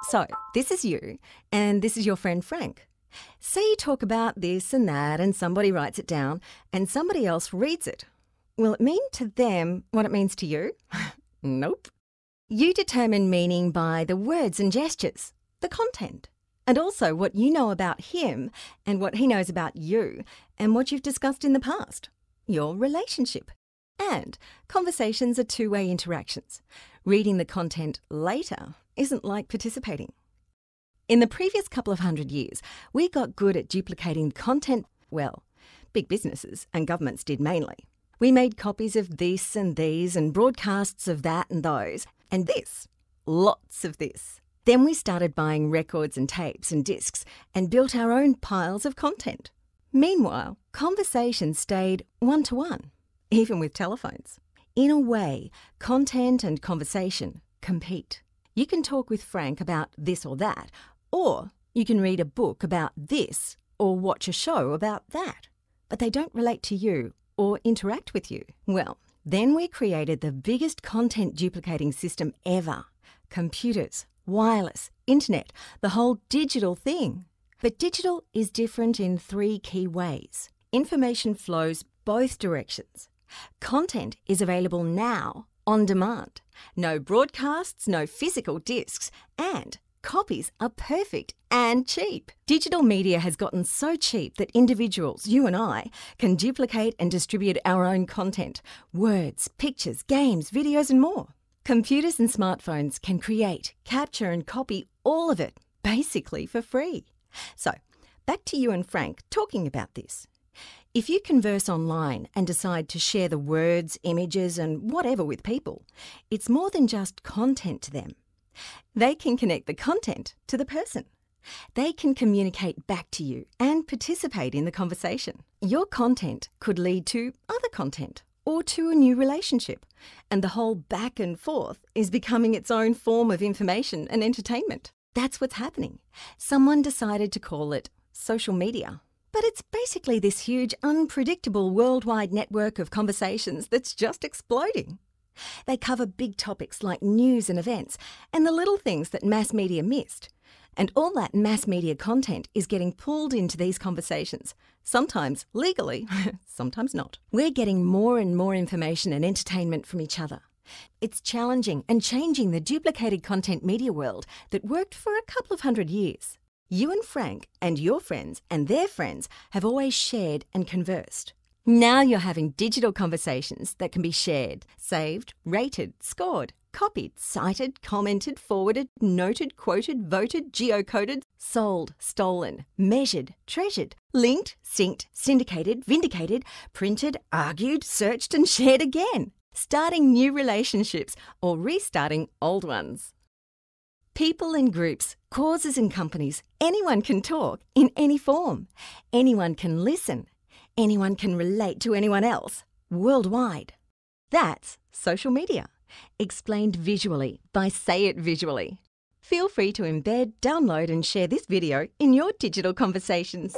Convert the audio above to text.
So, this is you, and this is your friend Frank. Say you talk about this and that, and somebody writes it down, and somebody else reads it. Will it mean to them what it means to you? Nope. You determine meaning by the words and gestures, the content, and also what you know about him and what he knows about you and what you've discussed in the past, your relationship. And conversations are two-way interactions. Reading the content later isn't like participating. In the previous couple of 100 years, we got good at duplicating content. Well, big businesses and governments did mainly. We made copies of this and these and broadcasts of that and those, and this, lots of this. Then we started buying records and tapes and discs and built our own piles of content. Meanwhile, conversations stayed one-to-one, even with telephones. In a way, content and conversation compete. You can talk with Frank about this or that, or you can read a book about this or watch a show about that, but they don't relate to you or interact with you. Well, then we created the biggest content duplicating system ever. Computers, wireless, internet, the whole digital thing. But digital is different in 3 key ways. Information flows both directions. Content is available now, on demand. No broadcasts, no physical discs, and copies are perfect and cheap. Digital media has gotten so cheap that individuals, you and I, can duplicate and distribute our own content. Words, pictures, games, videos and more. Computers and smartphones can create, capture and copy all of it, basically for free. So, back to you and Frank talking about this. If you converse online and decide to share the words, images and whatever with people, it's more than just content to them. They can connect the content to the person. They can communicate back to you and participate in the conversation. Your content could lead to other content or to a new relationship, and the whole back and forth is becoming its own form of information and entertainment. That's what's happening. Someone decided to call it social media. But it's basically this huge, unpredictable worldwide network of conversations that's just exploding. They cover big topics like news and events and the little things that mass media missed. And all that mass media content is getting pulled into these conversations, sometimes legally, sometimes not. We're getting more and more information and entertainment from each other. It's challenging and changing the duplicated content media world that worked for a couple of 100 years. You and Frank and your friends and their friends have always shared and conversed. Now you're having digital conversations that can be shared, saved, rated, scored, copied, cited, commented, forwarded, noted, quoted, voted, geocoded, sold, stolen, measured, treasured, linked, synced, syndicated, vindicated, printed, argued, searched and shared again, starting new relationships or restarting old ones. People and groups, causes and companies, anyone can talk in any form. Anyone can listen. Anyone can relate to anyone else, worldwide. That's social media, explained visually by Say It Visually. Feel free to embed, download and share this video in your digital conversations.